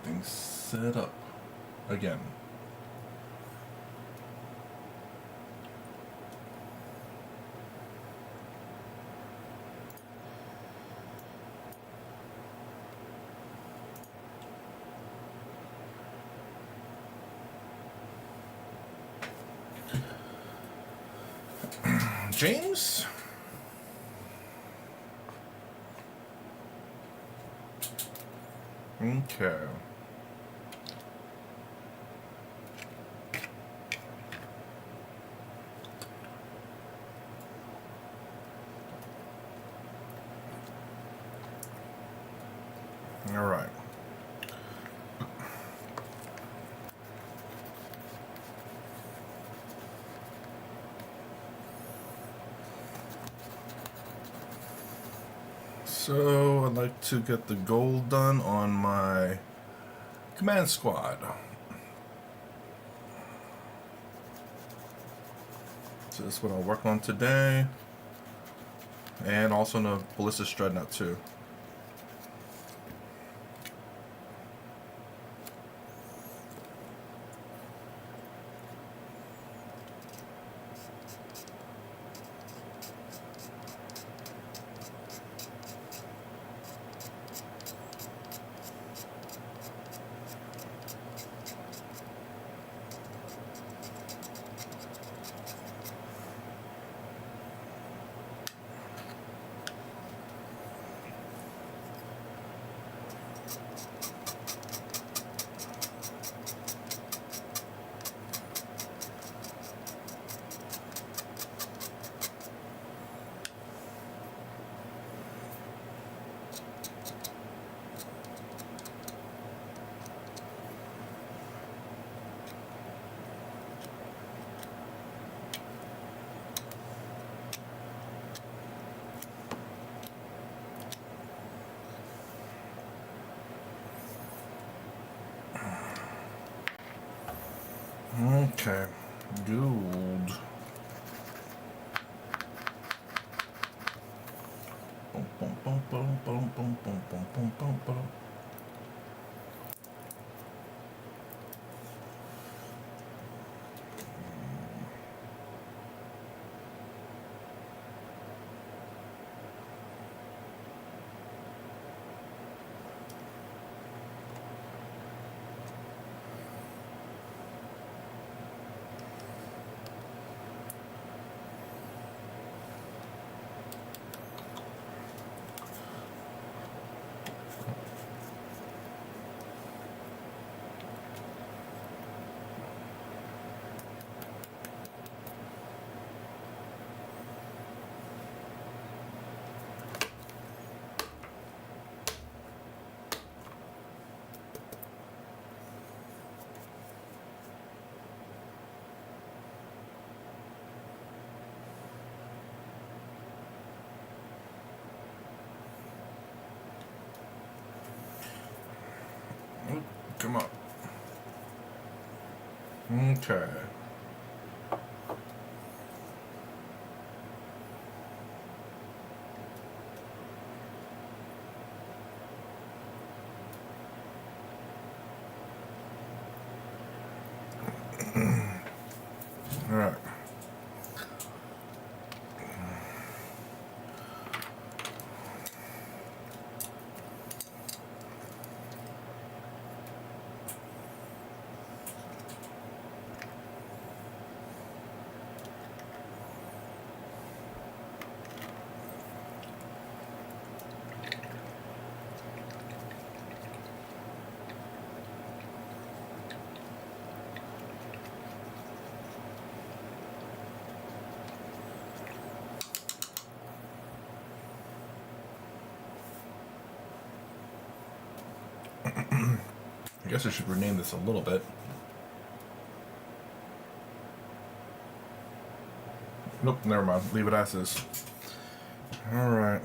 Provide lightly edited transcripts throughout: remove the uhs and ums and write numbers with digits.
everything set up again. James? Okay. All right. So I'd like to get the gold done on my command squad. So that's what I'll work on today. And also the Ballista Dreadnought too. Okay, gold. Boom, boom, boom, boom, boom, boom, boom, boom, boom, boom, boom. Come on. Okay. All right. I guess I should rename this a little bit. Nope, never mind. Leave it as is. All right.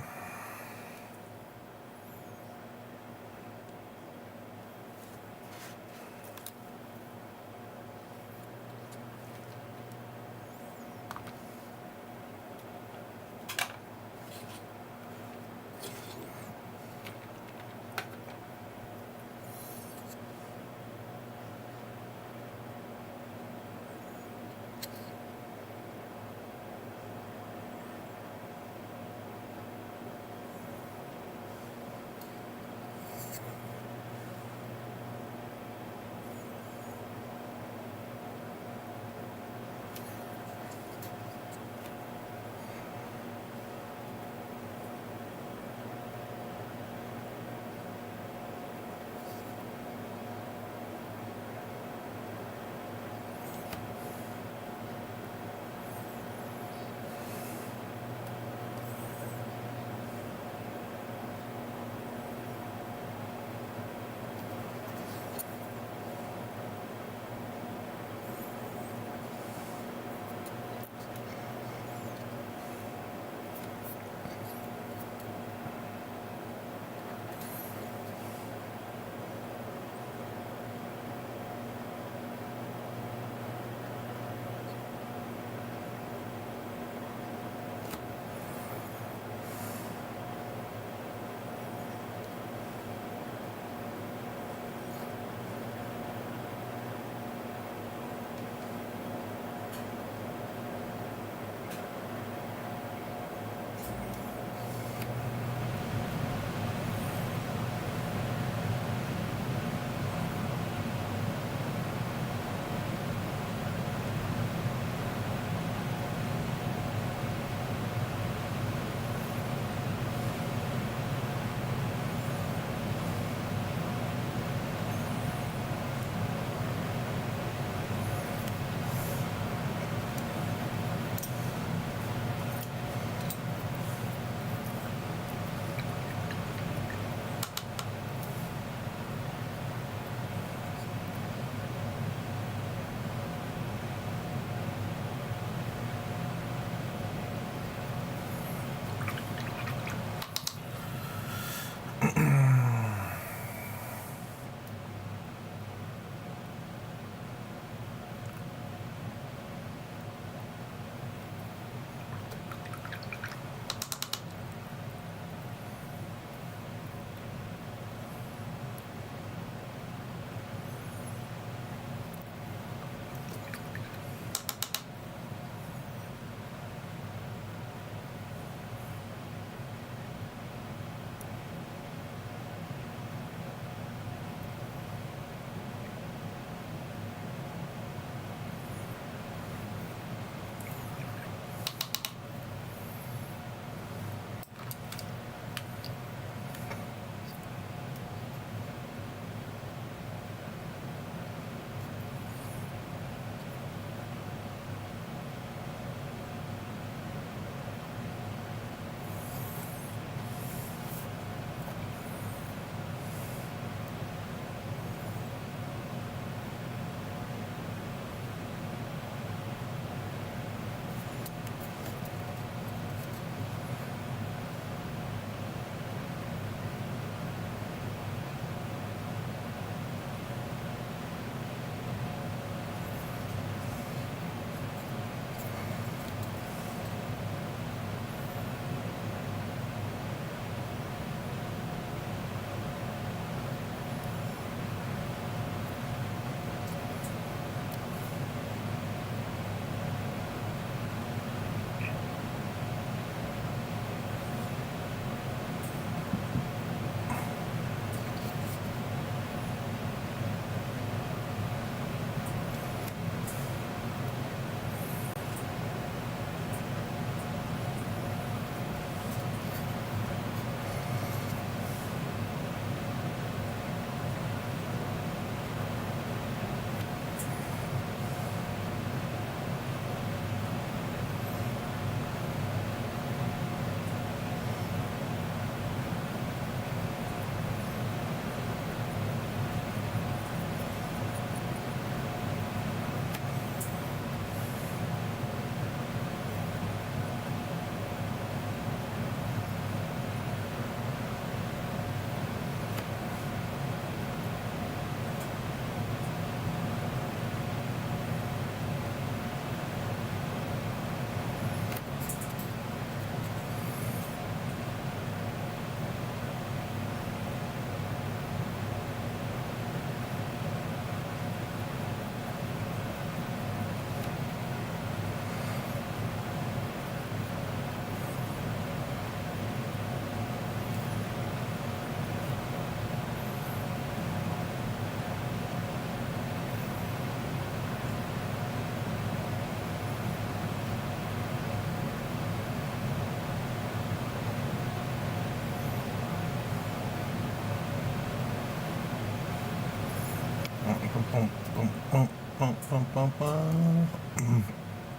Boom, boom, boom, boom, boom, boom,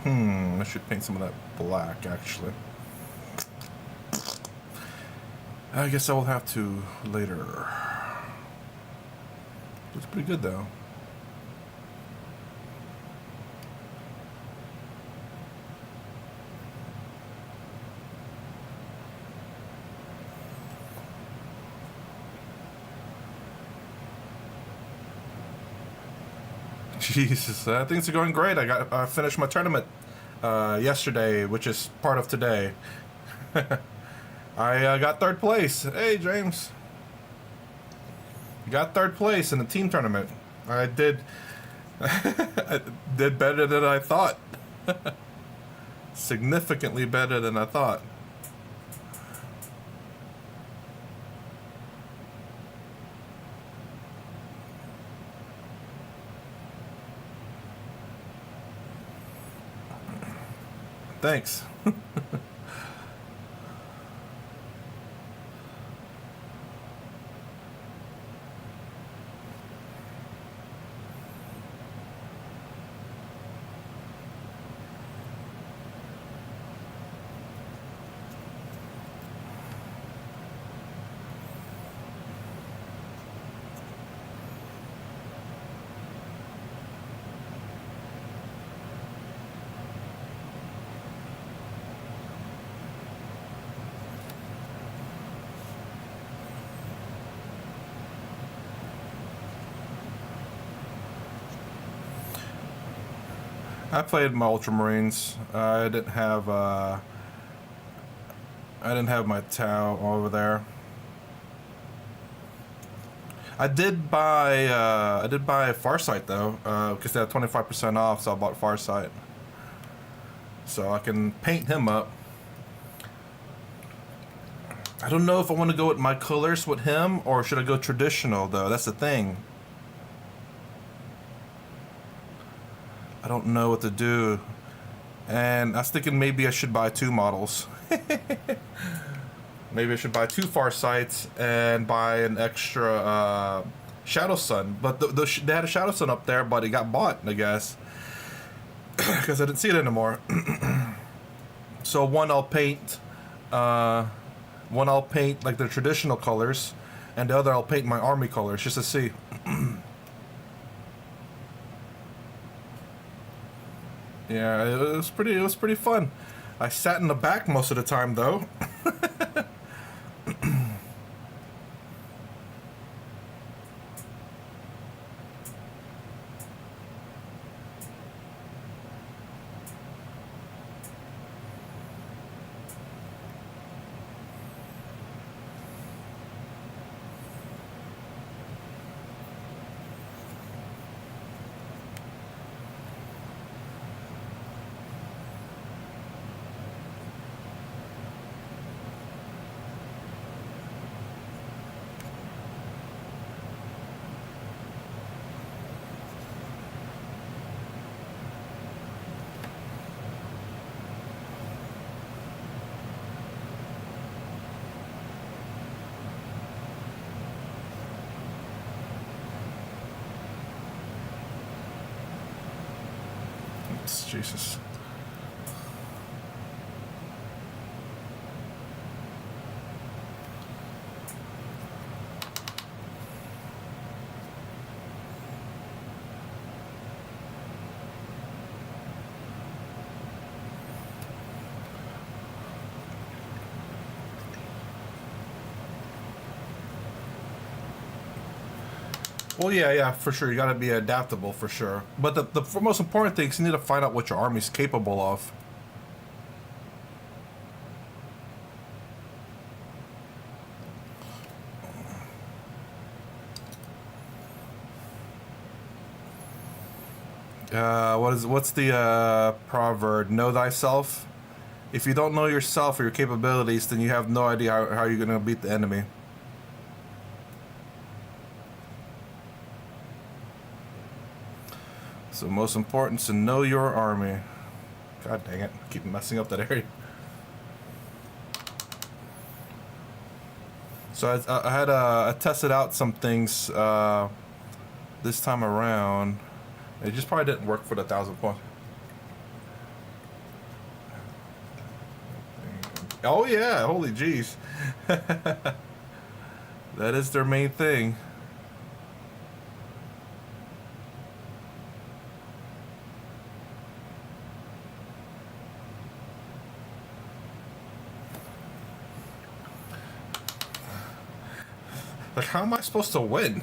boom. I should paint some of that black, actually. I guess I will have to later. It's pretty good, though. Jesus, things are going great. I finished my tournament yesterday, which is part of today. I got third place. Hey, James. Got third place in the team tournament. I did I did better than I thought. Significantly better than I thought. Thanks. I played my Ultramarines. I didn't have my Tau over there. I did buy Farsight though, because they had 25% off, so I bought Farsight. So I can paint him up. I don't know if I want to go with my colors with him, or should I go traditional though? That's the thing. I don't know what to do. And I was thinking maybe I should buy two models. Maybe I should buy two Farsights and buy an extra Shadow Sun. But they had a Shadow Sun up there, but it got bought, I guess. Because I didn't see it anymore. So one I'll paint like the traditional colors, and the other I'll paint my army colors just to see. Yeah, it was pretty fun. I sat in the back most of the time though. Jesus. Well, yeah, for sure. You got to be adaptable, for sure. But the most important thing is you need to find out what your army's capable of. What's the proverb? Know thyself. If you don't know yourself or your capabilities, then you have no idea how you're going to beat the enemy. So most important is to know your army. God dang it, keep messing up that area. So I tested out some things this time around, it just probably didn't work for the 1,000 points. Oh yeah, holy jeez. That is their main thing. Like, how am I supposed to win?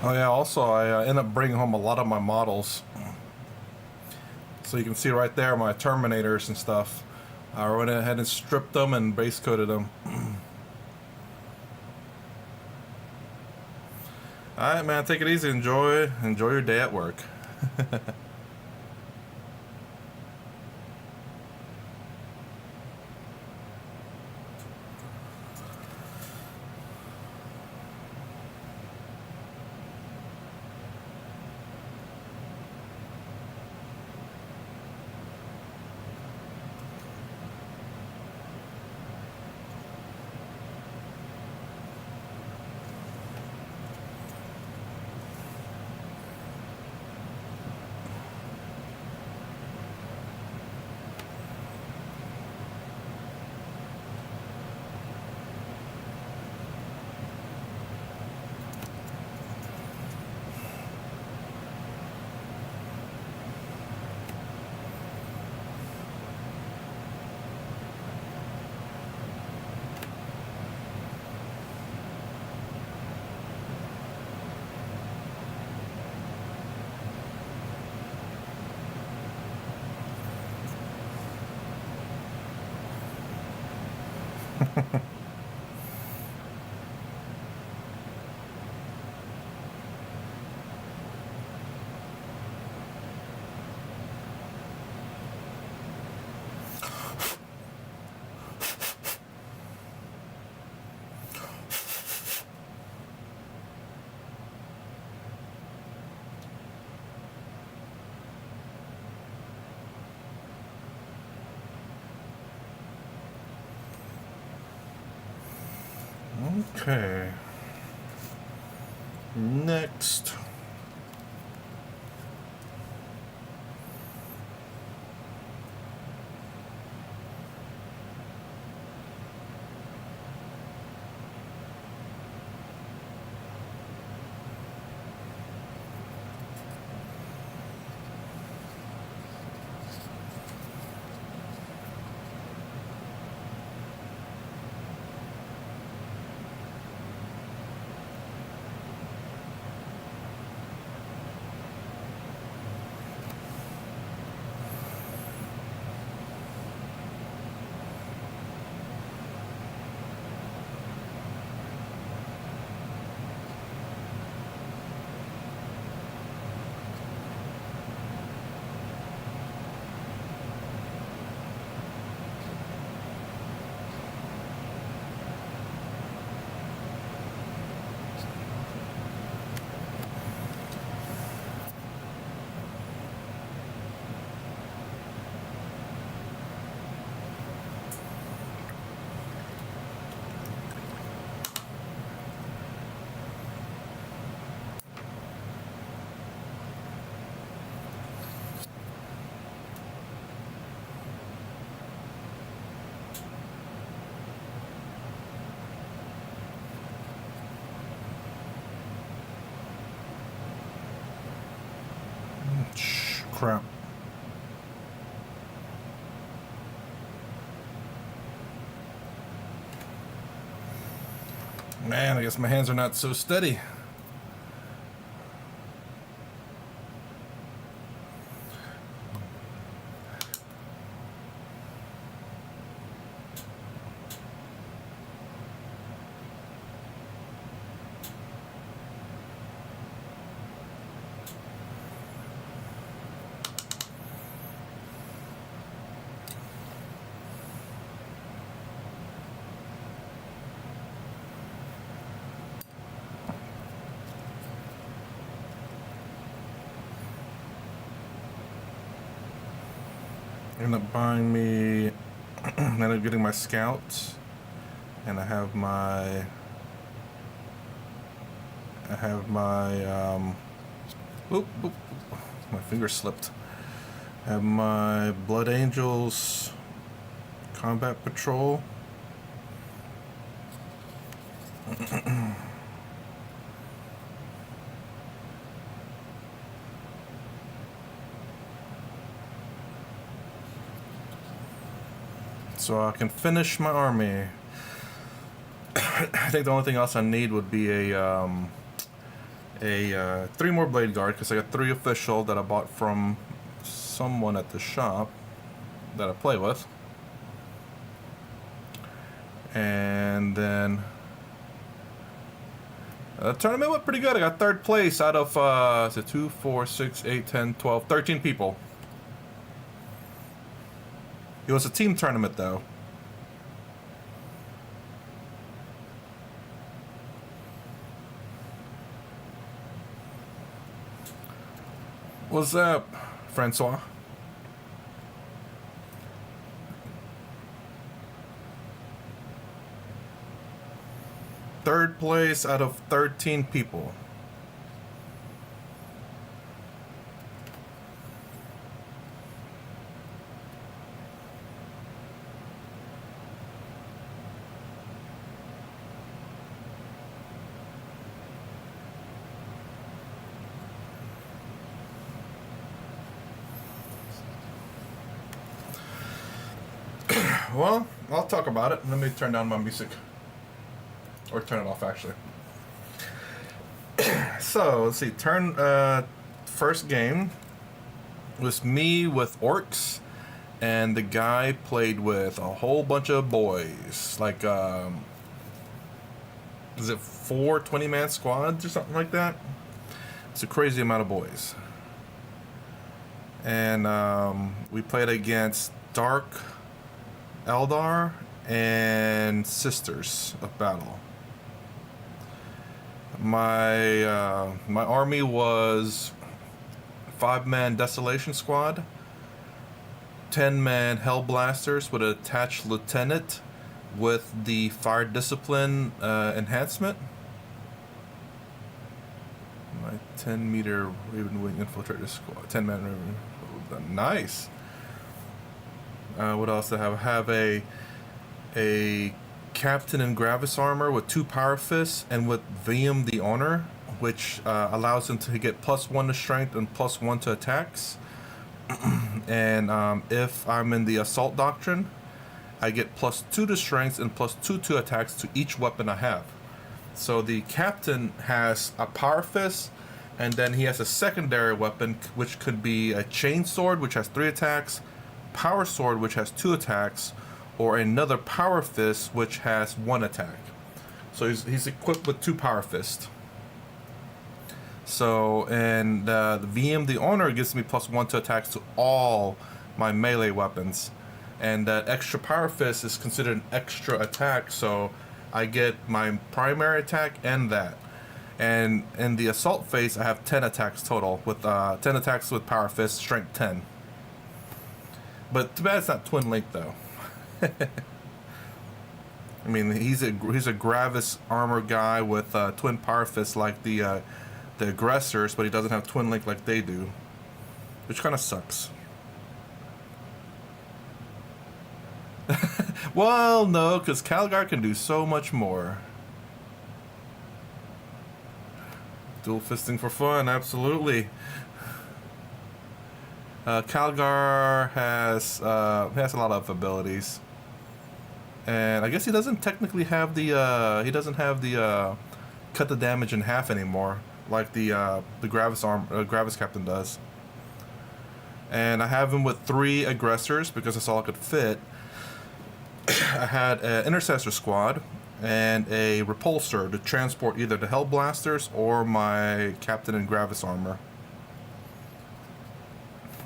Oh yeah, also I end up bringing home a lot of my models. So you can see right there my Terminators and stuff. I went ahead and stripped them and base coated them. Alright man, take it easy, enjoy your day at work. Okay. Next. crap. Man, I guess my hands are not so steady. End up buying me, ended up getting my scouts, and I have my oop, oop, oop, my finger slipped. I have my Blood Angels Combat Patrol. So I can finish my army. I think the only thing else I need would be a 3 more Blade Guard, because I got 3 official that I bought from someone at the shop that I play with. And then the tournament went pretty good. I got 3rd place out of 2, 4, 6, 8, 10, 12, 13 people. It was a team tournament, though. What's up, Francois? Third place out of 13 people. Well, I'll talk about it. Let me turn down my music. Or turn it off, actually. So, let's see. First game was me with orcs, and the guy played with a whole bunch of boys. Like, is it 4 20-man squads or something like that? It's a crazy amount of boys. And we played against Dark Eldar and Sisters of Battle. My army was 5-man Desolation Squad, 10-man Hellblasters with an attached lieutenant with the Fire Discipline enhancement. My 10-meter Ravenwing Infiltrator Squad, 10-man Raven. Nice. What else do I have? I have a Captain in Gravis armor with 2 Power Fists and with Viam the Owner, which allows him to get +1 to strength and +1 to attacks. And if I'm in the Assault Doctrine, I get +2 to strength and +2 to attacks to each weapon I have. So the Captain has a Power Fist, and then he has a secondary weapon, which could be a Chain Sword, which has 3 attacks, Power Sword, which has 2 attacks, or another Power Fist, which has 1 attack. So he's equipped with 2 Power Fists. So, and the VM the Owner gives me +1 to attacks to all my melee weapons. And that extra Power Fist is considered an extra attack, so I get my primary attack and that. And in the Assault phase, I have 10 attacks total, with 10 attacks with Power Fist, strength 10. But too bad it's not Twin Link, though. I mean, he's a Gravis armor guy with twin Power Fists like the aggressors, but he doesn't have Twin Link like they do, which kind of sucks. Well, no, because Calgar can do so much more. Dual fisting for fun, absolutely. Calgar has a lot of abilities, and I guess he doesn't technically have the cut the damage in half anymore, like the Gravis captain does. And I have him with 3 aggressors because that's all I could fit. I had an intercessor squad and a repulsor to transport either the Hellblasters or my captain in Gravis armor,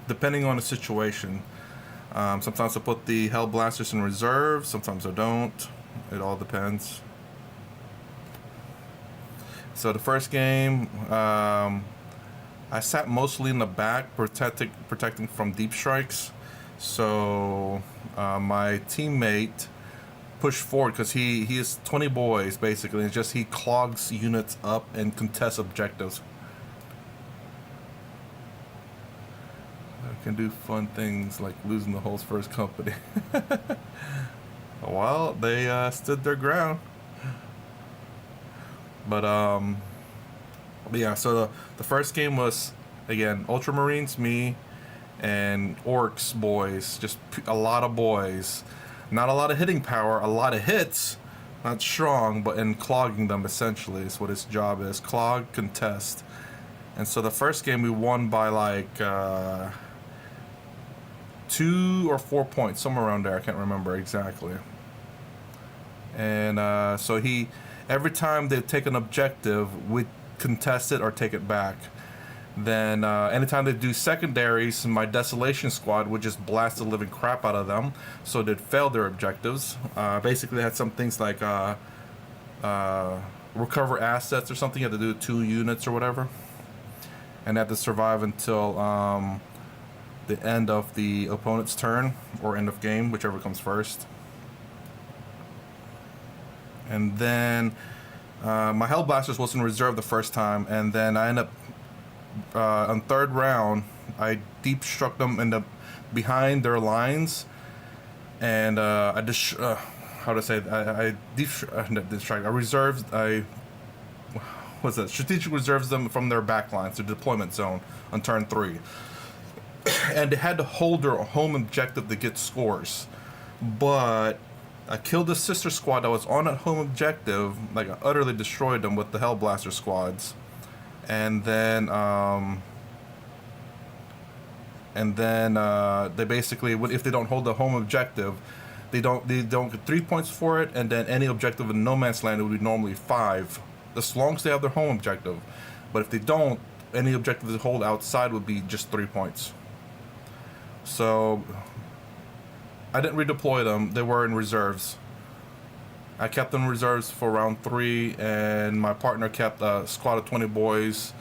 depending on the situation. Sometimes I put the Hellblasters in reserve, sometimes I don't. It all depends. So the first game, I sat mostly in the back, protecting from deep strikes. So my teammate pushed forward because he is 20 boys basically. It's just he clogs units up and contests objectives. Can do fun things like losing the whole first company. Well, they stood their ground. But yeah. So the first game was again Ultramarines, me, and Orcs boys. Just a lot of boys. Not a lot of hitting power. A lot of hits. Not strong, but in clogging them essentially is what his job is. Clog, contest. And so the first game we won by like 2 or 4 points, somewhere around there. I can't remember exactly. And so every time they take an objective, we contest it or take it back. Then anytime they do secondaries, my Desolation squad would just blast the living crap out of them, so they'd fail their objectives. Basically, they had some things like recover assets or something. You had to do 2 units or whatever, and they had to survive until the end of the opponent's turn or end of game, whichever comes first. And then my Hellblasters was in reserve the first time, and then I ended up on third round I deep struck them in the behind their lines, and I just how to say it? I deep strike. I reserved. What's that? Strategic reserves them from their back lines to deployment zone on turn 3. And they had to hold their home objective to get scores. But I killed the sister squad that was on that home objective. Like, I utterly destroyed them with the Hellblaster squads. And then they basically, if they don't hold the home objective, they don't get 3 points for it. And then any objective in No Man's Land, it would be normally 5, as long as they have their home objective. But if they don't, any objective they hold outside would be just 3 points. So I didn't redeploy them. They were in reserves. I kept them in reserves for round 3, and my partner kept a squad of 20 boys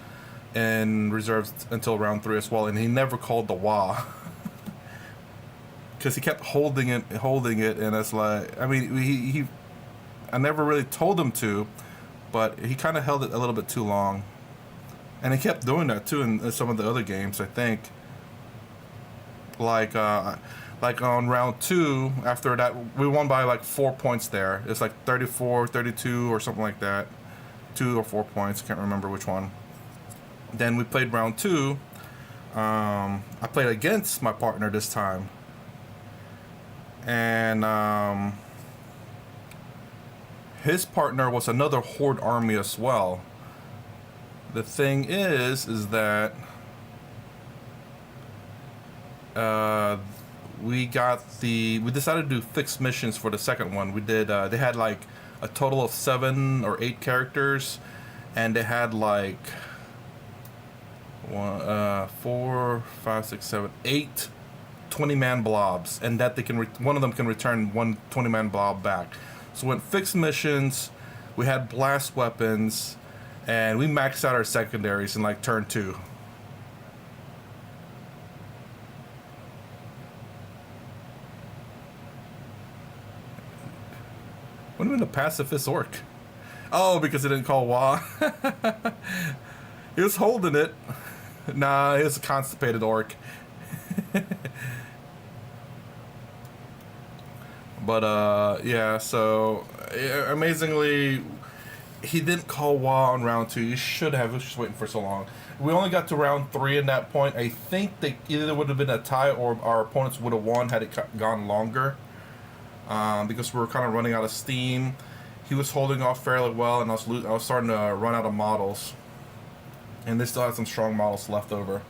in reserves until round 3 as well. And he never called the WA because he kept holding it, and it's like, I mean, I never really told him to, but he kind of held it a little bit too long, and he kept doing that too in some of the other games, I think. Like on round 2, after that, we won by like 4 points there. It's like 34, 32 or something like that. 2 or 4 points, can't remember which one. Then we played round 2. I played against my partner this time. And his partner was another Horde army as well. The thing is that we decided to do fixed missions for the second one. We did. They had like a total of 7 or 8 characters, and they had like 4, 5, 6, 7, 8 20-man blobs, and that they can one of them can return one 20-man blob back. So we went fixed missions. We had blast weapons, and we maxed out our secondaries in like turn 2. What do you mean a pacifist orc? Oh, because it didn't call WA. He was holding it. Nah, he was a constipated orc. But yeah, so amazingly, he didn't call WA on round 2. You should have. I was just waiting for so long. We only got to round 3 in that point. I think they either would have been a tie or our opponents would have won had it gone longer. Because we were kind of running out of steam. He was holding off fairly well, and I was starting to run out of models. And they still had some strong models left over.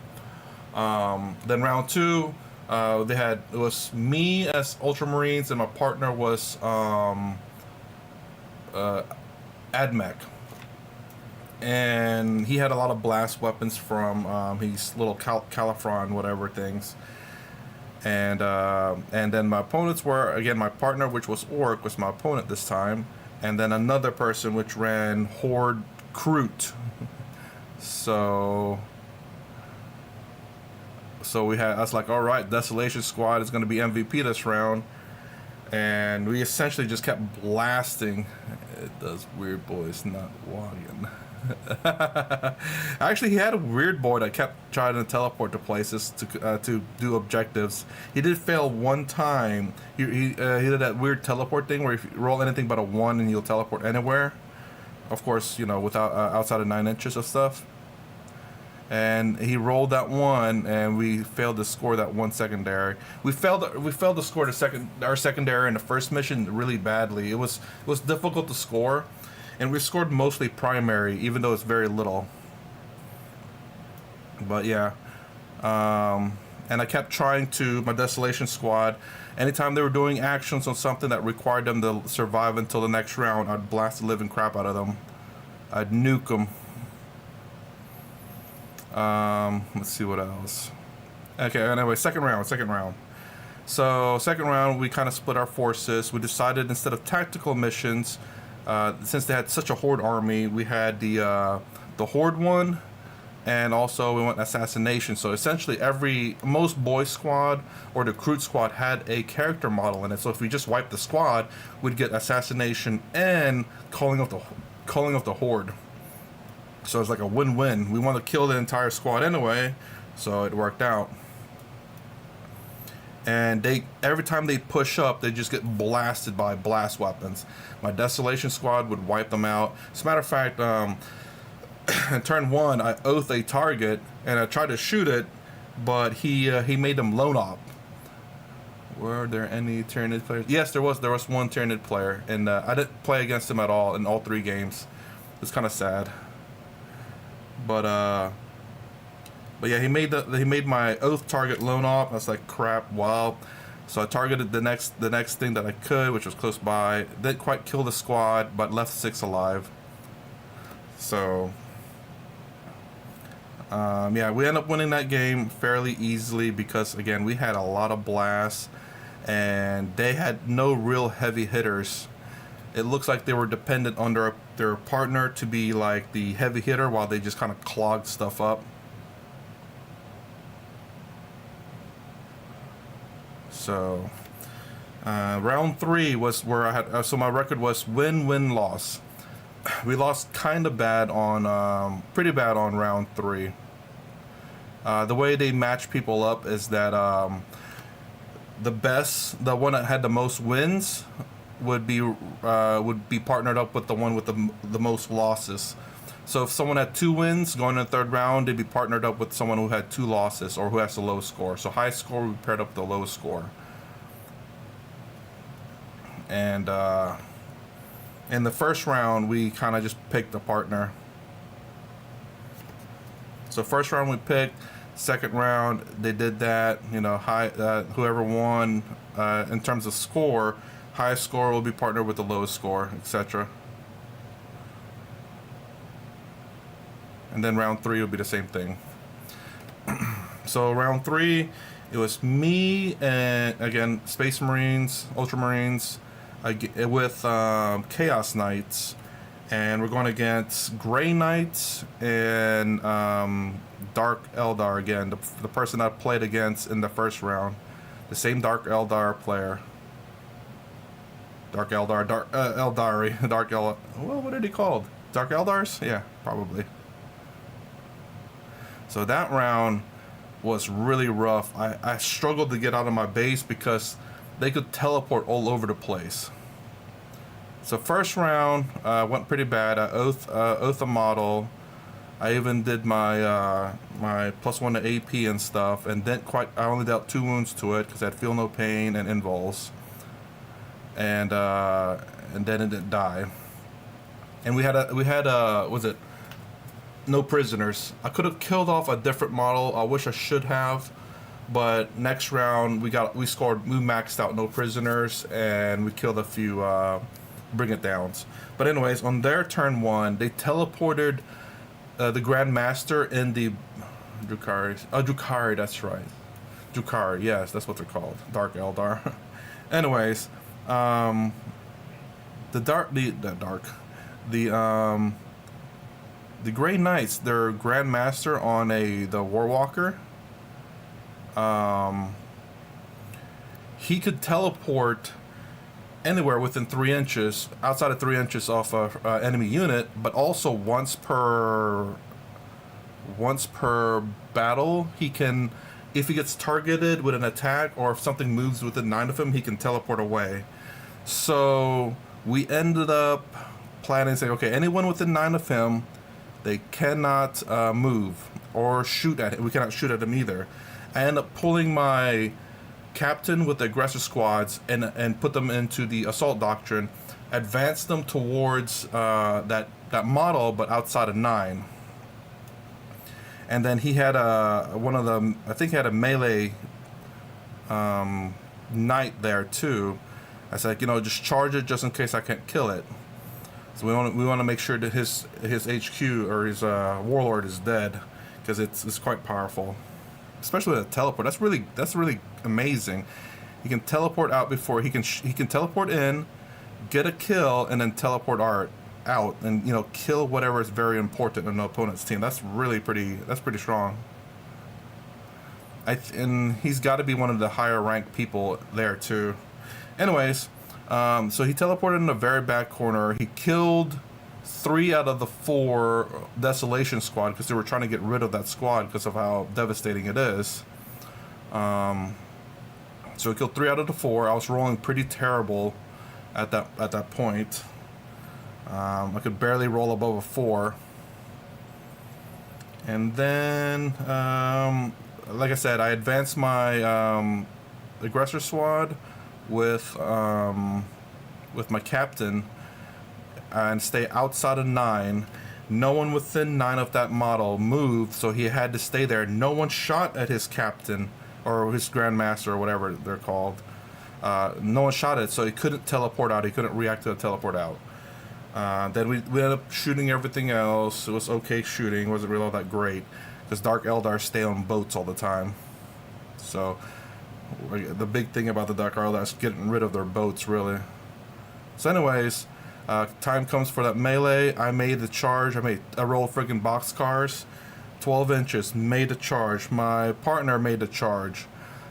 Then round 2, it was me as Ultramarines, and my partner was Admech. And he had a lot of blast weapons from his little Califron whatever things. And then my opponents were, again, my partner, which was Orc, was my opponent this time. And then another person, which ran Horde Kroot. So I was like, all right, Desolation Squad is going to be MVP this round. And we essentially just kept blasting. It does Weird Boys not walking. Actually, he had a weird boy that kept trying to teleport to places to do objectives. He did fail one time. He did that weird teleport thing where if you roll anything but a 1 and you'll teleport anywhere. Of course, without outside of 9 inches of stuff. And he rolled that 1, and we failed to score that 1 secondary. We failed to score our secondary in the first mission really badly. It was difficult to score. And we scored mostly primary, even though it's very little. But yeah. And I kept trying to, my Desolation Squad, anytime they were doing actions on something that required them to survive until the next round, I'd blast the living crap out of them. I'd nuke them. Let's see what else. Okay, anyway, second round. So, second round, we kind of split our forces. We decided instead of tactical missions, since they had such a Horde army, we had the Horde one, and also we went Assassination. So essentially most Boy Squad or the Kroot Squad had a character model in it. So if we just wiped the squad, we'd get Assassination and calling of the Horde. So it's like a win-win. We want to kill the entire squad anyway, so it worked out. And every time they push up, they just get blasted by blast weapons. My Desolation Squad would wipe them out. As a matter of fact, in turn 1, I oath a target, and I tried to shoot it, but he made them lone op. Were there any Tyranid players? Yes, there was one Tyranid player, and I didn't play against him at all in all 3 games. It's kind of sad. But yeah, he made my oath target lone op. I was like, crap, wow. So I targeted the next thing that I could, which was close by. Didn't quite kill the squad, but left 6 alive. So yeah, we ended up winning that game fairly easily because, again, we had a lot of blasts and they had no real heavy hitters. It looks like they were dependent on their partner to be like the heavy hitter while they just kind of clogged stuff up. So round 3 was where I had so my record was win-win-loss. We lost kind of bad on pretty bad on round 3. The way they match people up is that the one that had the most wins would be partnered up with the one with the most losses. So if someone had 2 wins going in the 3rd round, they'd be partnered up with someone who had 2 losses or who has the lowest score. So high score would be paired up with the lowest score. And in the first round, we kind of just picked a partner. So first round we picked. Second round they did that. Whoever won in terms of score. Highest score will be partnered with the lowest score, etc. And then round 3 will be the same thing. So round 3, it was me and, again, Space Marines, Ultramarines, with Chaos Knights. And we're going against Grey Knights and Dark Eldar again, the person I played against in the first round. The same Dark Eldar player. Dark Eldari. Well, what are they called? Dark Eldars? Yeah, probably. So that round was really rough. I struggled to get out of my base because they could teleport all over the place. So first round went pretty bad. I oath a model. I even did my my +1 to AP and stuff, and didn't quite. I only dealt 2 wounds to it because I had feel no pain and invols, and then it didn't die. And we had was it no prisoners? I could have killed off a different model. I wish I should have, but next round we maxed out no prisoners, and we killed a few bring it downs. But anyways, on their turn 1, they teleported the Grandmaster in the Drukhari. Oh, Drukhari, that's right. Drukhari, yes, that's what they're called. Dark Eldar. Anyways, the Grey Knights, their Grandmaster on the Warwalker, he could teleport anywhere within 3 inches, outside of 3 inches off a enemy unit, but also once per battle, he can, if he gets targeted with an attack or if something moves within 9 of him, he can teleport away. So we ended up planning, saying, okay, anyone within 9 of him, they cannot move or shoot at him. We cannot shoot at him either. I ended up pulling my captain with the aggressor squads and put them into the assault doctrine, advanced them towards that model, but outside of 9. And then he had one of the, I think he had a melee knight there too. I said, just charge it just in case I can't kill it. So we want to make sure that his HQ or his warlord is dead, because it's quite powerful. Especially with a teleport, that's really amazing. He can teleport out before he can teleport in, get a kill, and then teleport out, and kill whatever is very important in the opponent's team. That's pretty strong. And he's got to be one of the higher ranked people there too. Anyways, so he teleported in the very back corner. He killed 3 out of the 4 Desolation squad because they were trying to get rid of that squad because of how devastating it is. So he killed 3 out of the 4. I was rolling pretty terrible at that point. I could barely roll above a 4. And then, like I said, I advanced my aggressor squad with my captain, and stay outside of 9. No one within 9 of that model moved, so he had to stay there. No one shot at his captain or his Grandmaster or whatever they're called. No one shot it, so he couldn't teleport out. He couldn't react to the teleport out. Then we ended up shooting everything else. It was okay shooting. It wasn't really all that great because Dark Eldar stay on boats all the time. So the big thing about the Dark Eldar is getting rid of their boats, really. So anyways, time comes for that melee. I made the charge. I rolled friggin' boxcars, 12 inches, made the charge. My partner made the charge.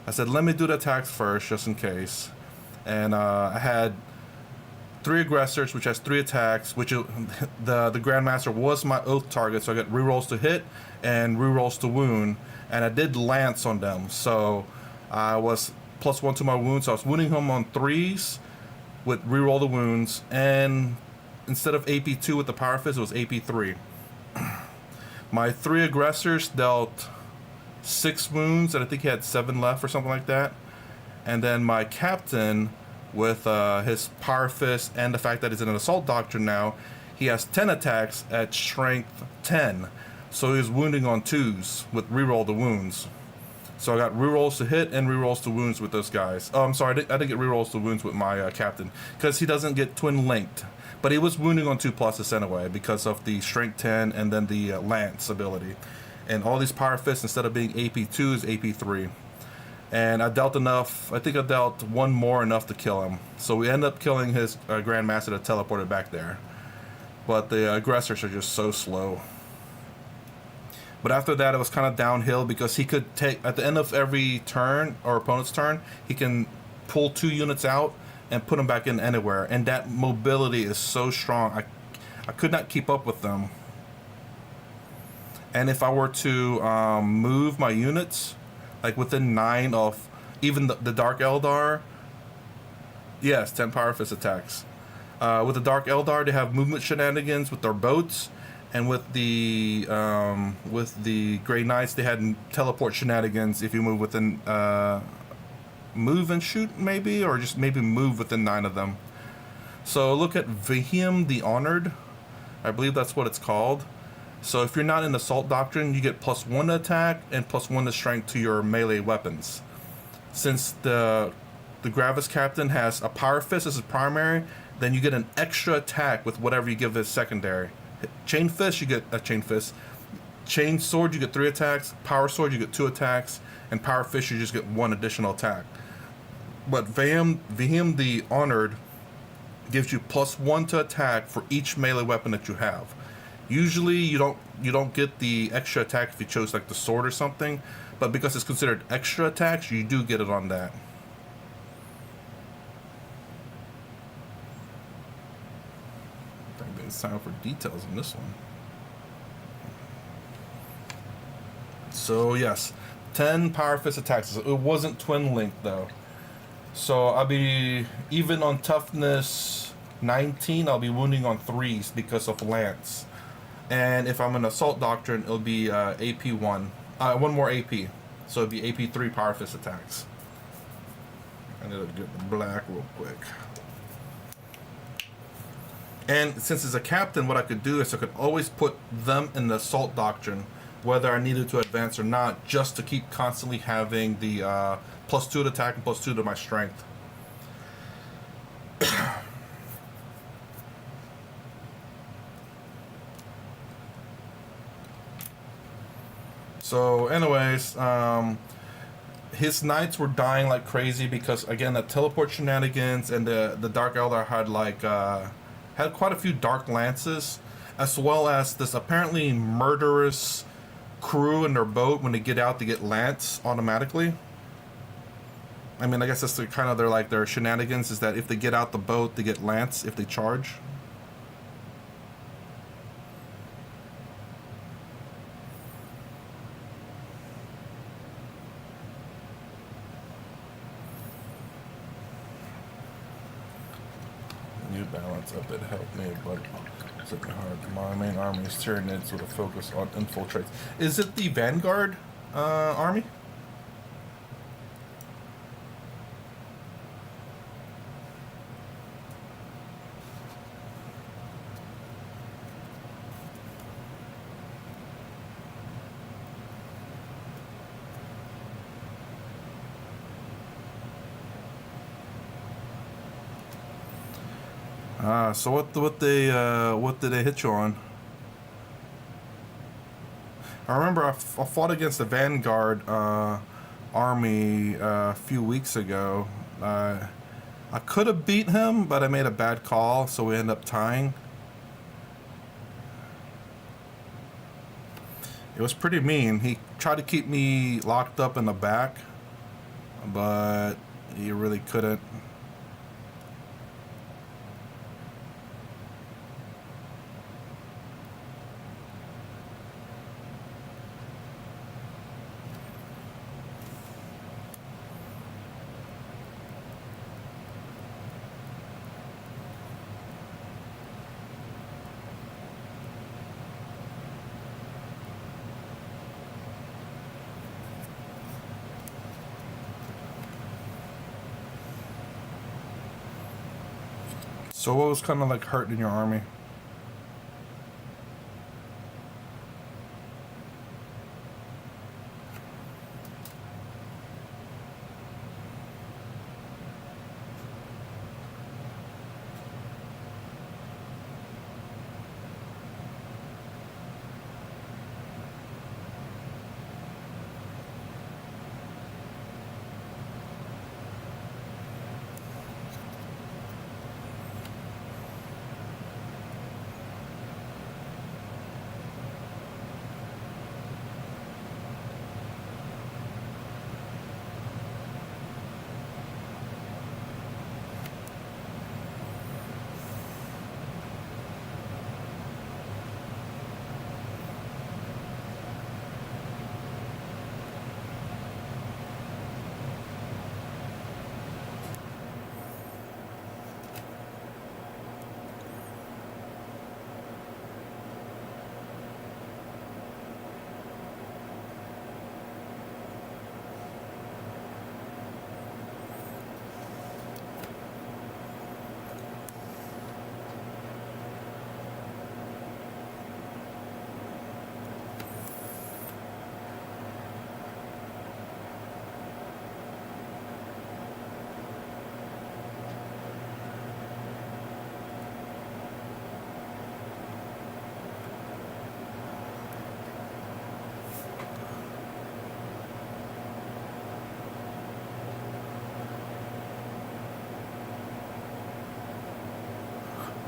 I said, let me do the attacks first, just in case. And I had 3 aggressors, which has 3 attacks, which the Grandmaster was my oath target, so I got rerolls to hit and rerolls to wound. And I did lance on them, so I was +1 to my wounds, so I was wounding him on 3s with reroll the wounds, and instead of AP2 with the Power Fist, it was AP3. My 3 aggressors dealt 6 wounds, and I think he had 7 left or something like that. And then my captain, with his Power Fist and the fact that he's in an assault doctrine now, he has 10 attacks at strength 10. So he was wounding on 2s with reroll the wounds. So I got rerolls to hit and rerolls to wounds with those guys. Oh, I'm sorry, I didn't get rerolls to wounds with my captain, because he doesn't get twin linked. But he was wounding on 2 pluses anyway because of the strength 10 and then the lance ability. And all these Power Fists, instead of being AP2, is AP3. And I dealt enough. I think I dealt 1 more enough to kill him. So we end up killing his Grandmaster that teleported back there. But the aggressors are just so slow. But after that, it was kind of downhill because he could take, at the end of every turn, or opponent's turn, he can pull 2 units out and put them back in anywhere. And that mobility is so strong. I could not keep up with them. And if I were to move my units, like within 9 of even the Dark Eldar, yes, 10 Power Fist attacks. With the Dark Eldar, they have movement shenanigans with their boats, and with the Grey Knights, they had teleport shenanigans if you move within move and shoot maybe, or just maybe move within 9 of them. So look at Vahim the Honored. I believe that's what it's called. So if you're not in Assault Doctrine, you get +1 to attack and +1 to strength to your melee weapons. Since the Gravis Captain has a Power Fist as his primary, then you get an extra attack with whatever you give as secondary. Chain Fist, you get a Chain Fist. Chain Sword, you get 3 attacks. Power Sword, you get 2 attacks. And Power Fist, you just get 1 additional attack. But Vahim the Honored gives you +1 to attack for each melee weapon that you have. Usually you don't get the extra attack if you chose like the sword or something, but because it's considered extra attacks, you do get it on that. I think it's time for details on this one. So yes, 10 Power Fist attacks. It wasn't Twin Link though. So I'll be, even on toughness 19, I'll be wounding on 3s because of Lance. And if I'm an Assault Doctrine, it'll be AP 1. 1 more AP. So it'll be AP 3 Power Fist attacks. I need to get the black real quick. And since it's a captain, what I could do is I could always put them in the Assault Doctrine, whether I needed to advance or not, just to keep constantly having the +2 to attack and +2 to my strength. So anyways, his knights were dying like crazy because, again, the teleport shenanigans, and the Dark Eldar had had quite a few Dark Lances, as well as this apparently murderous crew in their boat. When they get out, they get Lance automatically. I mean, I guess that's kind of their shenanigans, is that if they get out the boat, they get Lance if they charge. New balance up, it helped me, but it's looking hard. My main army is Tyranids with a focus on infiltrates. Is it the Vanguard army? So what did they hit you on? I remember I fought against the Vanguard army a few weeks ago. I could have beat him, but I made a bad call, so we ended up tying. It was pretty mean. He tried to keep me locked up in the back, but he really couldn't. So what was kind of like hurting your army?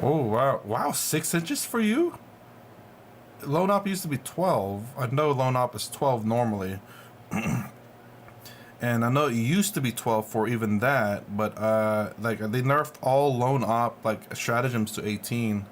Oh wow, wow, 6 inches for you? Lone Op used to be 12. I know Lone Op is 12 normally. And I know it used to be 12 for even that, but like they nerfed all Lone Op like stratagems to 18.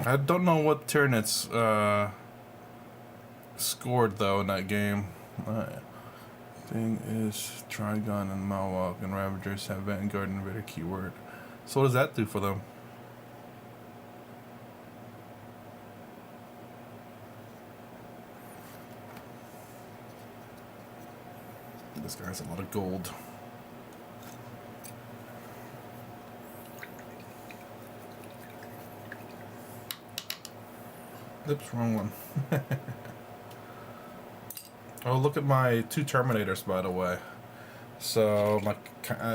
I don't know what turn it's scored though in that game. Thing is, Trigon and Malwalk and Ravagers have Vanguard and Invader keyword. So what does that do for them? This guy has a lot of gold. Oops, wrong one. Oh, look at my 2 Terminators, by the way. So my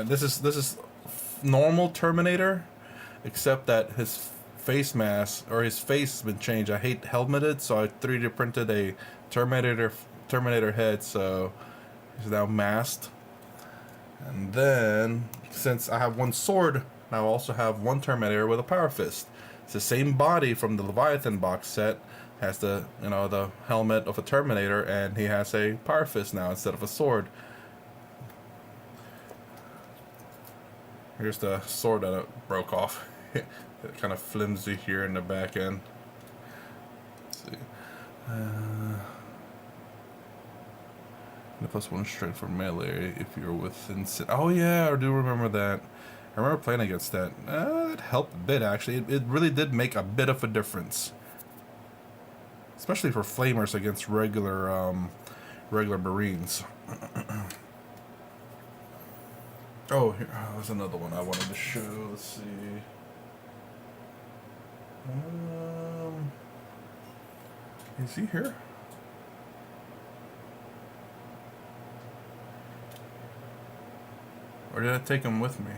this is normal Terminator, except that his face mask or his face has been changed. I hate helmeted, so I 3D printed a Terminator head, so he's now masked. And then since I have 1 sword, I also have 1 Terminator with a Power Fist. It's the same body from the Leviathan box set. Has the the helmet of a Terminator, and he has a Power Fist now instead of a sword. Here's the sword that it broke off. It's kind of flimsy here in the back end. Let's see. The +1 straight for melee if you're within. Oh yeah, I do remember that. I remember playing against that. It helped a bit actually. It really did make a bit of a difference, especially for flamers against regular Marines. Oh, here, there's another one I wanted to show. Let's see. Is he here? Or did I take him with me?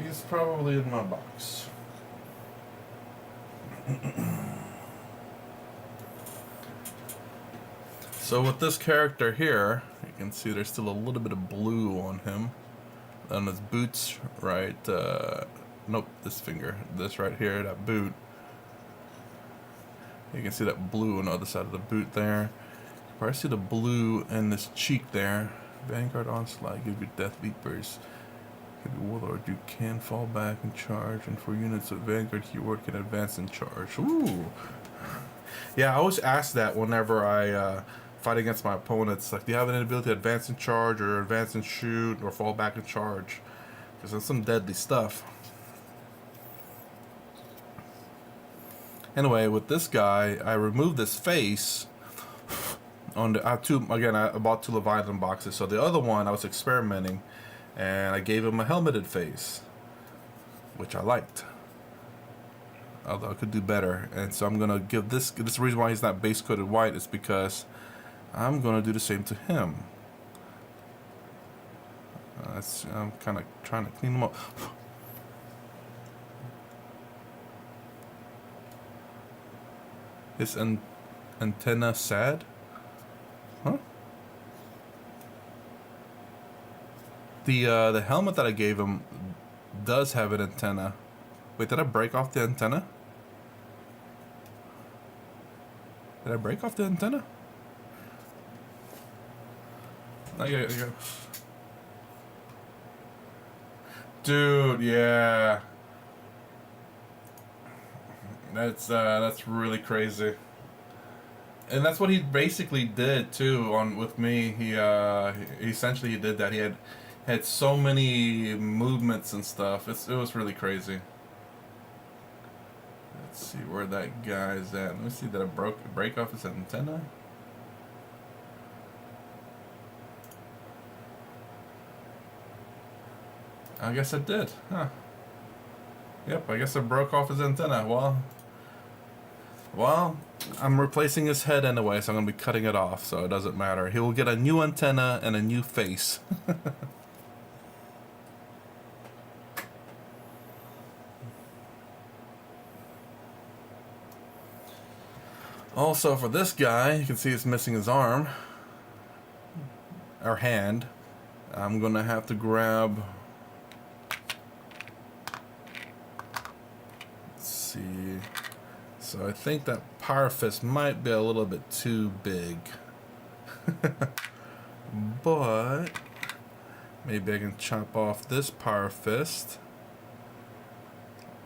He's probably in my box. So with this character here, you can see there's still a little bit of blue on him. On his boots, right? Nope, this finger. This right here, that boot. You can see that blue on the other side of the boot there. You can probably see the blue in this cheek there. Vanguard Onslaught, give you Death Leapers. If you're Warlord, you can fall back and charge, and for units of Vanguard keyword can advance and charge. Ooh! Yeah, I always ask that whenever I fight against my opponents. Like, do you have an ability to advance and charge, or advance and shoot, or fall back and charge? Because that's some deadly stuff. Anyway, with this guy, I removed this face. On the, I have two, again, I bought 2 Leviathan boxes. So the other one, I was experimenting, and I gave him a helmeted face, which I liked. Although I could do better. And so I'm going to give this is the reason why he's not base coated white, is because I'm going to do the same to him. I'm kind of trying to clean him up. Is antenna sad? Huh? The helmet that I gave him does have an antenna. Wait, did I break off the antenna? Did I break off the antenna? Yeah. Dude, yeah. That's really crazy. And that's what he basically did too on with me. He essentially he did that. He had so many movements and stuff. It was really crazy. Let's see where that guy's at. Let me see that I break off his antenna. I guess I did, huh? Yep, I guess I broke off his antenna. Well, I'm replacing his head anyway, so I'm gonna be cutting it off, so it doesn't matter. He will get a new antenna and a new face. Also, for this guy, you can see he's missing his arm or hand. I'm gonna have to grab. Let's see. So I think that Power Fist might be a little bit too big. But maybe I can chop off this Power Fist.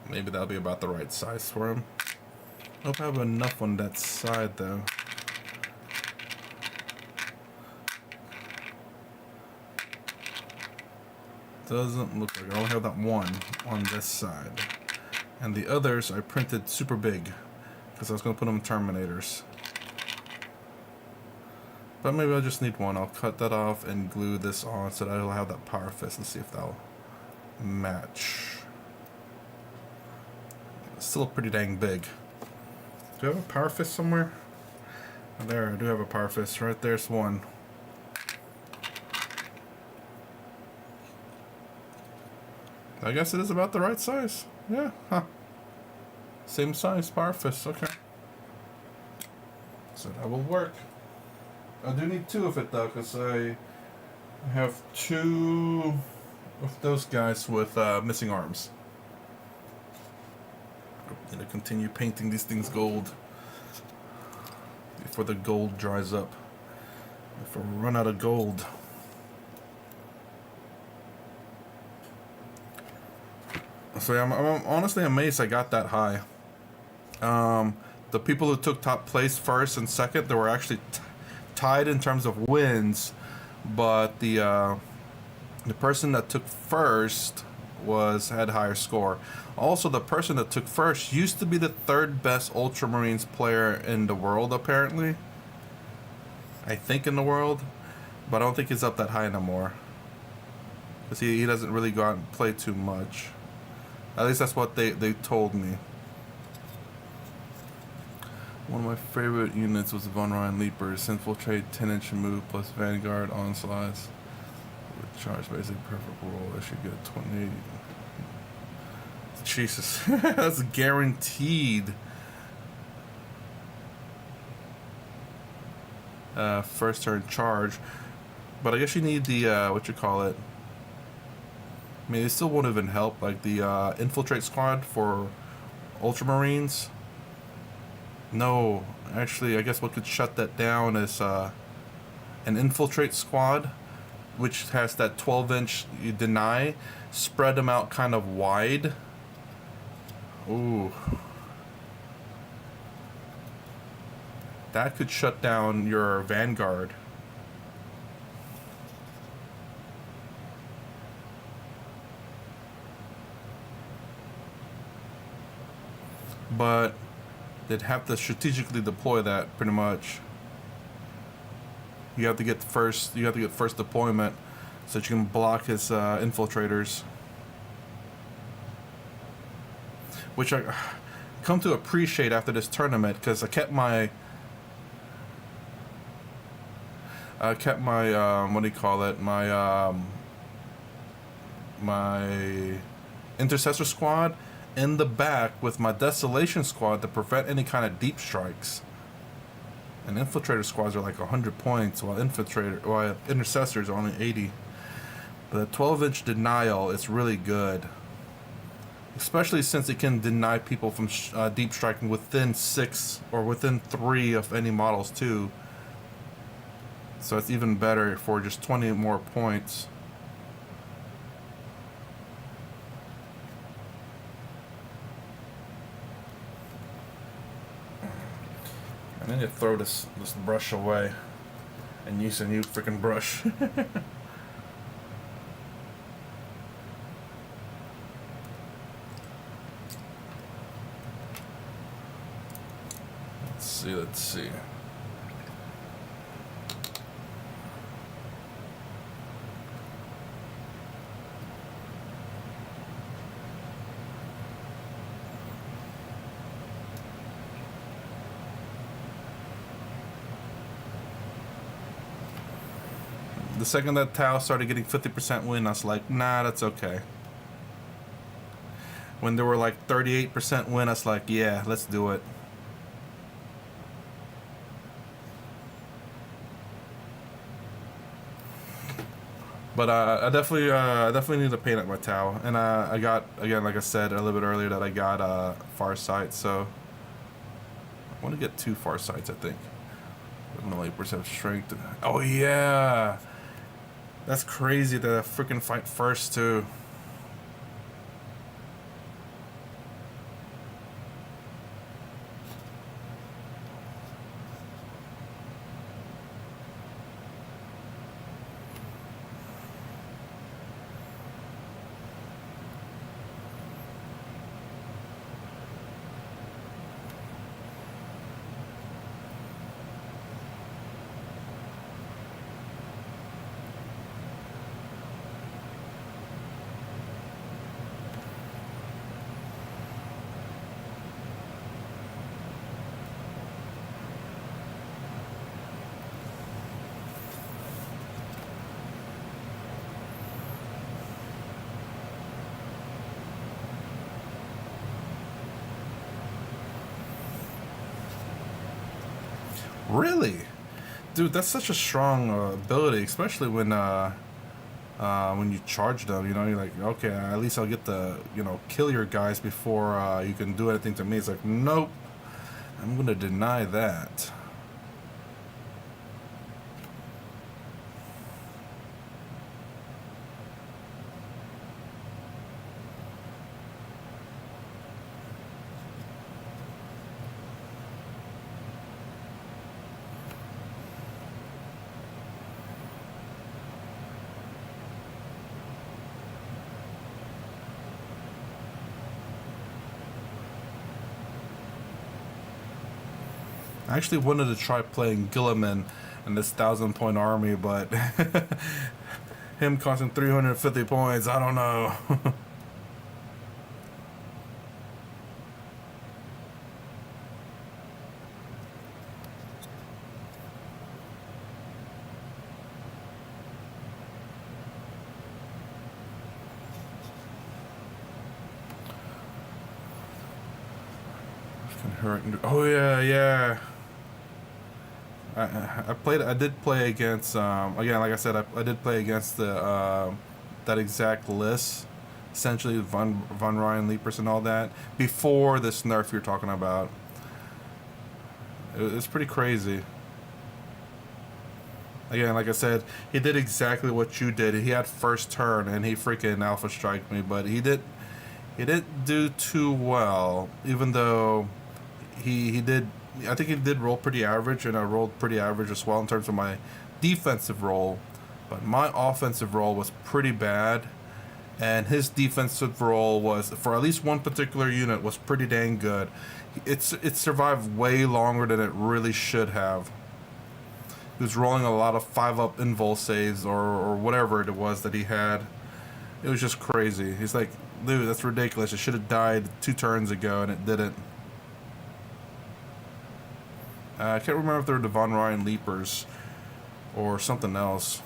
Maybe that'll be about the right size for him. I hope I have enough on that side though. Doesn't look like I only have that one on this side. And the others I printed super big because I was going to put them in Terminators. But maybe I just need one. I'll cut that off and glue this on so that I'll have that Power Fist and see if that'll match. It's still pretty dang big. Do I have a Power Fist somewhere? Oh, there, I do have a Power Fist. Right there's one. I guess it is about the right size. Yeah, huh. Same size Power Fist, okay. So that will work. I do need two of it though, because I have two of those guys with missing arms. I'm gonna continue painting these things gold before the gold dries up. If I run out of gold. So I'm honestly amazed I got that high. The people who took top place first and second, they were actually tied in terms of wins, but the person that took first had higher score. Also, the person that took first used to be the third best Ultramarines player in the world, apparently. I think in the world, but I don't think he's up that high no more. Because he doesn't really go out and play too much. At least that's what they told me. One of my favorite units was the Von Ryan Leapers. Infiltrate, 10-inch move, plus Vanguard, Onslaughts. With charge, basically perfect roll. I should get 28. Jesus. That's guaranteed. First turn charge. But I guess you need the, what you call it. I mean, it still won't even help. Like the Infiltrate Squad for Ultramarines. No, actually, I guess what could shut that down is an Infiltrate Squad, which has that 12-inch deny. Spread them out kind of wide. Ooh. That could shut down your Vanguard. But they'd have to strategically deploy that pretty much. You have to get first deployment so that you can block his infiltrators. Which I come to appreciate after this tournament, because I kept my what do you call it? My intercessor squad in the back with my desolation squad to prevent any kind of deep strikes. And infiltrator squads are like 100 points, while intercessors are only 80. But the 12-inch denial is really good. especially since it can deny people from deep striking within 6 or within 3 of any models too. So it's even better for just 20 more points. I need to throw this brush away and use a new freaking brush. Let's see. The second that Tau started getting 50% win, I was like, nah, that's okay. When they were like 38% win, I was like, yeah, let's do it. But I definitely need to paint up my Tau, and I got, again, like I said a little bit earlier, that I got Farsight, so I want to get 2 Farsights, I think. No 8% strength. Oh yeah, that's crazy that I freaking fight first too. Really? Dude, that's such a strong ability, especially when you charge them. You know, you're like, okay, at least I'll get the, you know, kill your guys before you can do anything to me. It's like, nope, I'm gonna deny that. I actually wanted to try playing Gilliman in this 1,000-point army, but him costing 350 points, I don't know. Oh yeah, yeah. I did play against again, like I said, I did play against the that exact list, essentially Von Ryan Leapers and all that, before this nerf you're talking about. It's pretty crazy. Again, like I said, he did exactly what you did. He had first turn and he freaking alpha strike me, but he didn't do too well, even though he did. I think he did roll pretty average, and I rolled pretty average as well in terms of my defensive roll. But my offensive roll was pretty bad, and his defensive roll was, for at least one particular unit, was pretty dang good. It survived way longer than it really should have. He was rolling a lot of 5-up invul saves or whatever it was that he had. It was just crazy. He's like, dude, that's ridiculous. It should have died 2 turns ago, and it didn't. I can't remember if they were the Von Ryan Leapers or something else.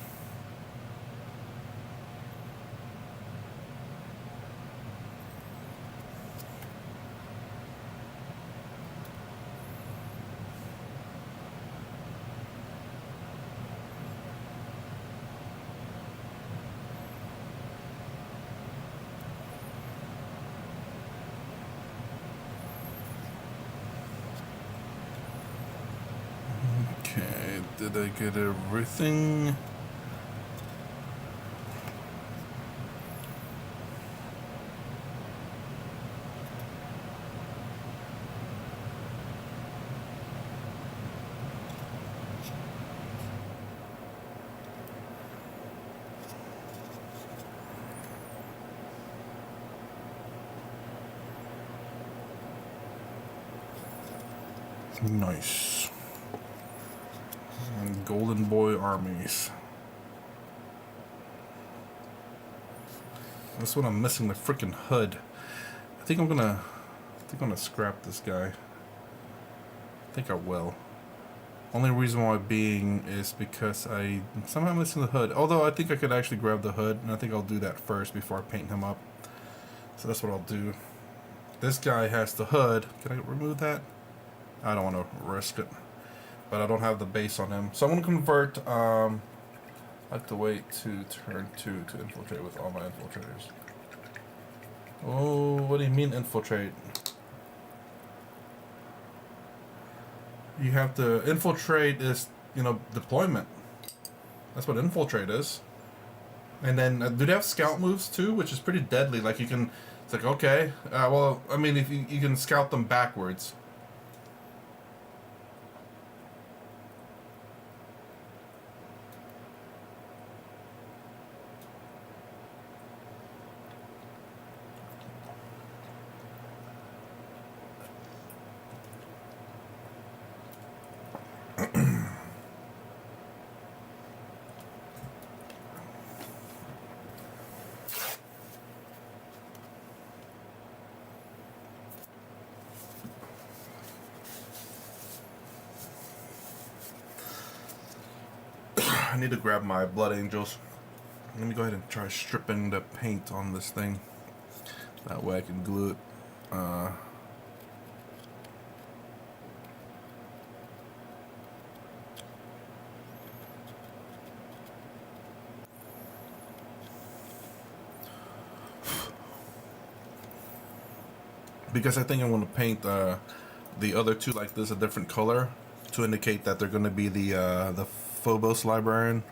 Did I get everything? Nice. And Golden Boy armies. This one I'm missing the freaking hood. I think I'm gonna scrap this guy. I think I will. Only reason why being is because I somehow missing the hood. Although I think I could actually grab the hood, and I think I'll do that first before I paint him up. So that's what I'll do. This guy has the hood. Can I remove that? I don't want to risk it, but I don't have the base on him, so I'm going to convert. I have to wait to turn 2 to infiltrate with all my infiltrators. Oh, what do you mean infiltrate? You have to infiltrate is, you know, deployment. That's what infiltrate is. And then do they have scout moves too, which is pretty deadly? Like you can, it's like okay, well, I mean, if you can scout them backwards. I need to grab my Blood Angels. Let me go ahead and try stripping the paint on this thing. That way I can glue it. Because I think I want to paint the other two like this a different color to indicate that they're going to be the Phobos Librarian.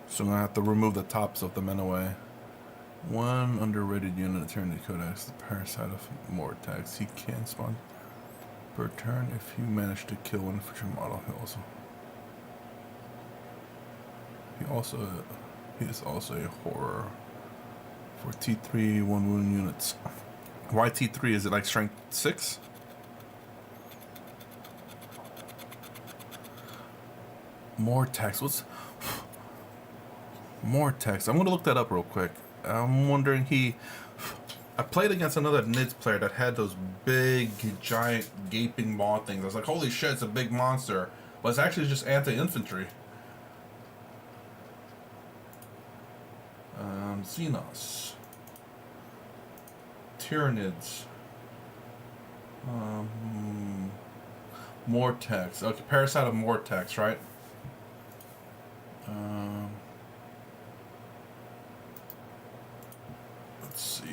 So I'm going to have to remove the tops of them anyway. One underrated unit, Eternity Codex, the Parasite of Mortax. He can spawn per turn if you manage to kill one infantry model. He is also a horror for T3 1 wound units. Why T3? Is it like strength 6? Mortax. What's Mortax? I'm gonna look that up real quick. I'm wondering I played against another NIDS player that had those big, giant, gaping maw things. I was like, holy shit, it's a big monster. But it's actually just anti-infantry. Xenos. Tyranids. Mortax. Okay, Parasite of Mortax, right? Let's see.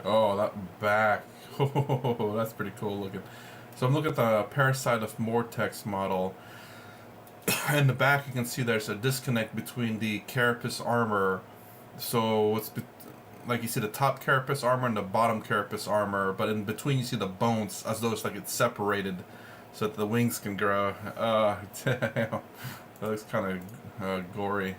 Oh, that back. Oh, that's pretty cool looking. So I'm looking at the Parasite of Mortax model. In the back, you can see there's a disconnect between the carapace armor. So it's like you see the top carapace armor and the bottom carapace armor, but in between you see the bones as though it's like it's separated, so that the wings can grow. Damn, that looks kind of gory.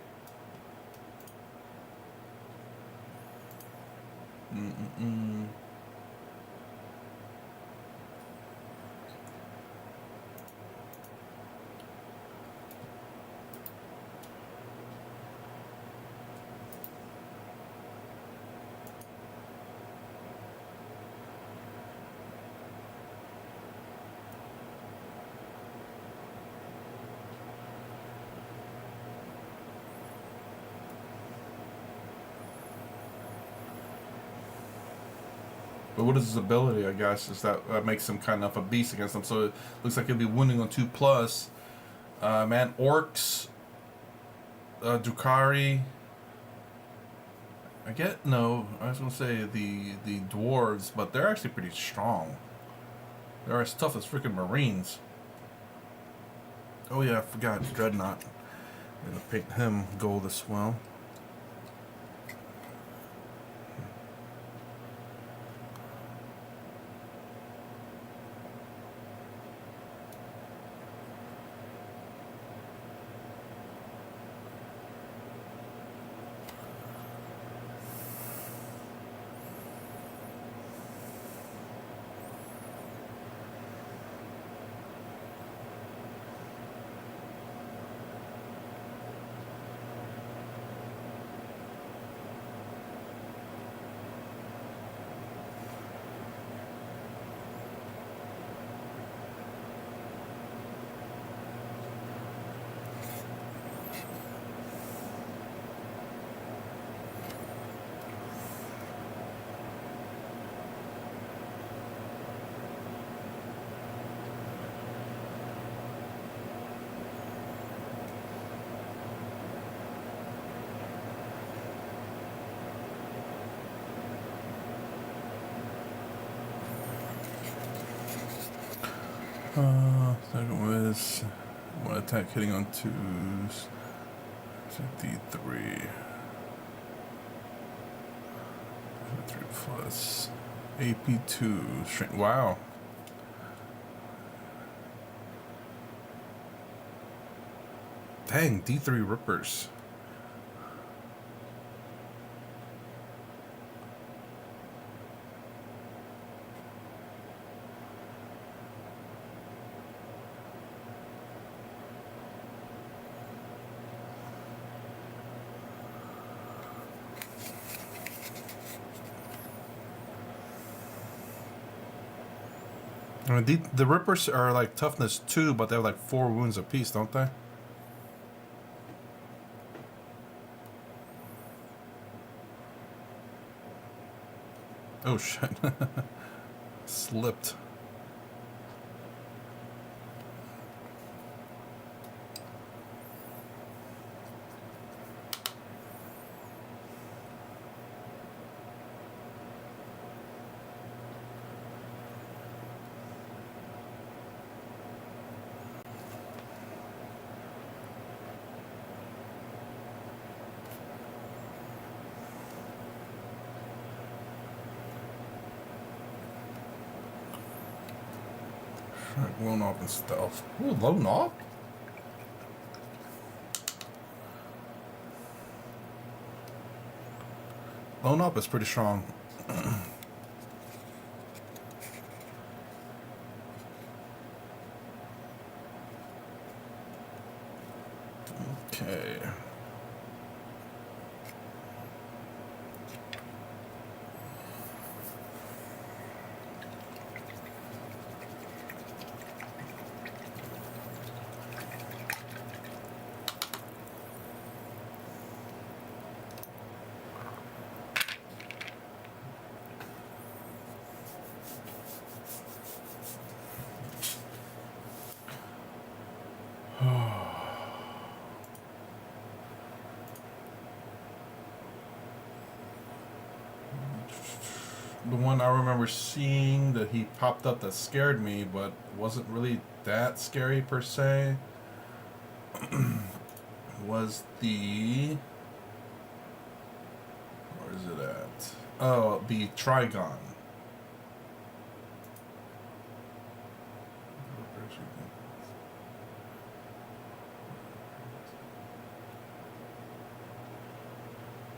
But what is his ability, I guess, is that makes him kind of a beast against them. So it looks like he'll be winning on 2+. Man, orcs Dukari. I get no. I was gonna say the dwarves, but they're actually pretty strong. They're as tough as freaking Marines. Oh yeah, I forgot Dreadnought. I'm gonna paint him gold as well. Second was one attack hitting on twos. D3. 3 plus. AP2. Strength. Wow. Dang, D3 Rippers. I mean, the Rippers are like toughness 2, but they have like 4 wounds apiece, don't they? Oh shit. Slipped. Lone Op and Stealth. Ooh, Lone Op? Lone Op is pretty strong. Okay. The one I remember seeing that he popped up that scared me, but wasn't really that scary per se, was the... Where is it at? Oh, the Trigon.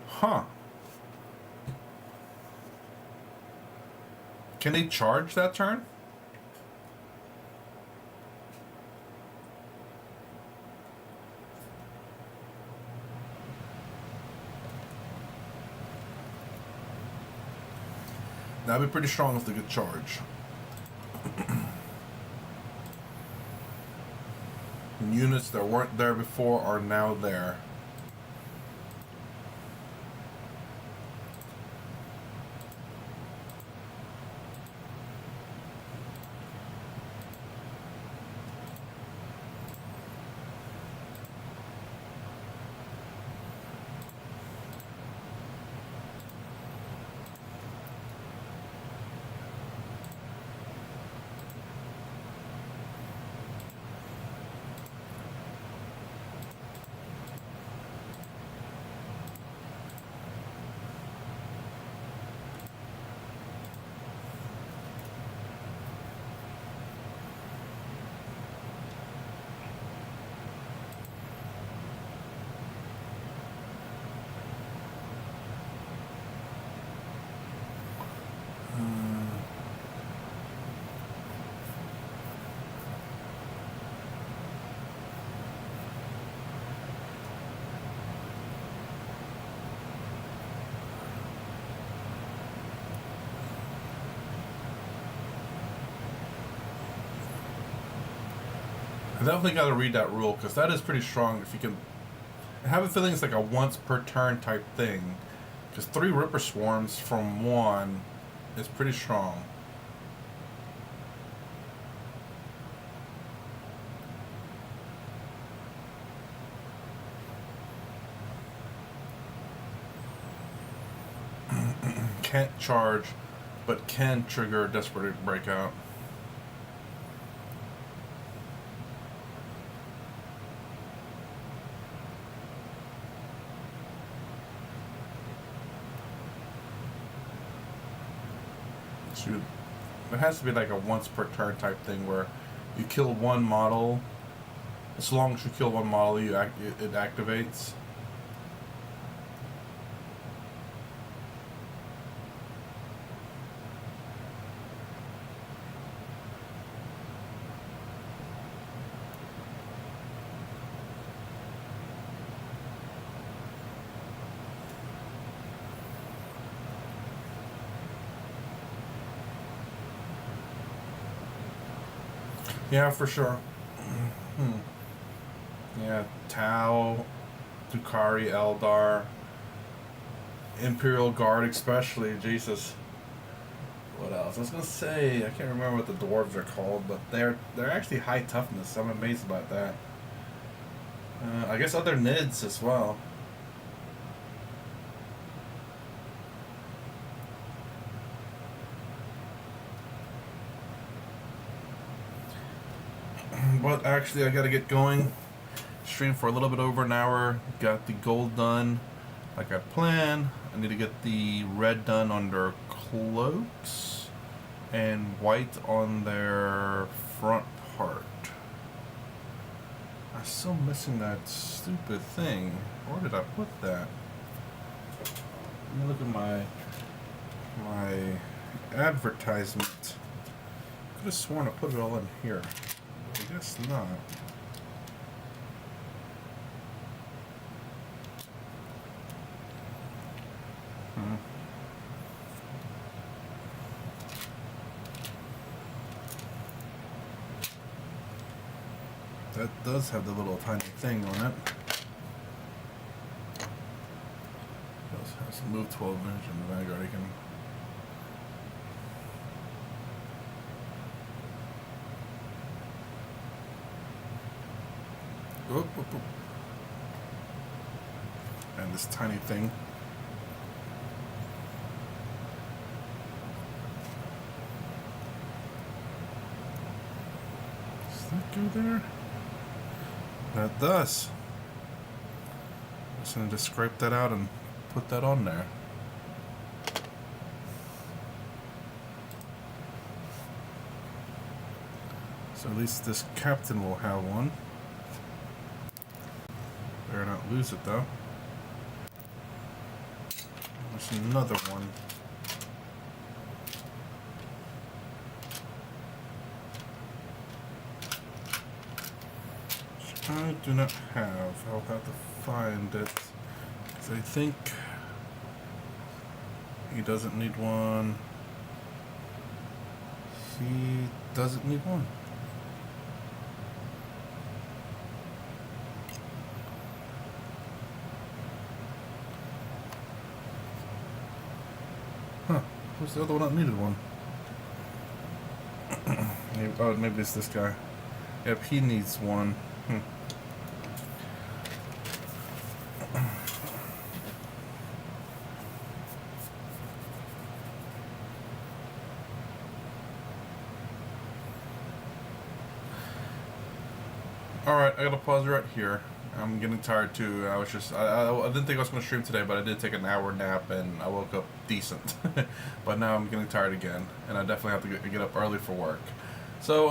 Huh. Can they charge that turn? That'd be pretty strong if they could charge. Units that weren't there before are now there. I definitely got to read that rule because that is pretty strong. If you can, I have a feeling it's like a once per turn type thing. Because 3 Ripper Swarms from 1 is pretty strong. Can't charge, but can trigger a Desperate Breakout. Shoot. It has to be like a once per turn type thing where you kill one model. As long as you kill one model, it activates. Yeah, for sure. Yeah, Tau, Dukari, Eldar, Imperial Guard especially, Jesus. What else? I was gonna say, I can't remember what the dwarves are called, but they're actually high toughness. I'm amazed about that. I guess other Nids as well. But actually, I gotta get going. Stream for a little bit over an hour. Got the gold done like I planned. I need to get the red done on their cloaks and white on their front part. I'm still missing that stupid thing. Where did I put that? Let me look at my advertisement. Could have sworn I put it all in here. I guess not. That does have the little tiny thing on it. Does have some move 12 inch in the Vanguard. You can. Oop, oop, oop. And this tiny thing. Does that go there? That does. I'm just gonna scrape that out and put that on there. So at least this captain will have one. Better not lose it though. There's another one. Which I do not have. I'll have to find it. 'Cause I think he doesn't need one. He doesn't need one. Huh. Who's the other one that needed one? Maybe it's this guy. Yep, he needs one. Alright, I gotta pause right here. I'm getting tired too. I didn't think I was gonna stream today, but I did take an hour nap and I woke up decent. But now I'm getting tired again, and I definitely have to get up early for work. So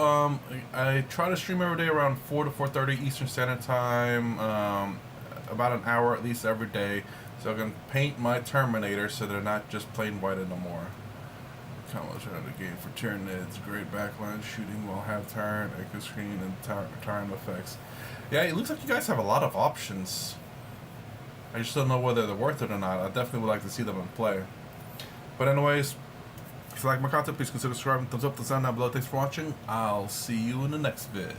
I try to stream every day around 4 to 4:30 Eastern Standard Time, about an hour at least every day, so I can paint my Terminator so they're not just plain white anymore. Countless out of the game for Tyranids, great backline shooting while half turn, echo screen, and time effects. Yeah, it looks like you guys have a lot of options. I just don't know whether they're worth it or not. I definitely would like to see them in play. But anyways, if you like my content, please consider subscribing, thumbs up, thumbs down below. Thanks for watching. I'll see you in the next vid.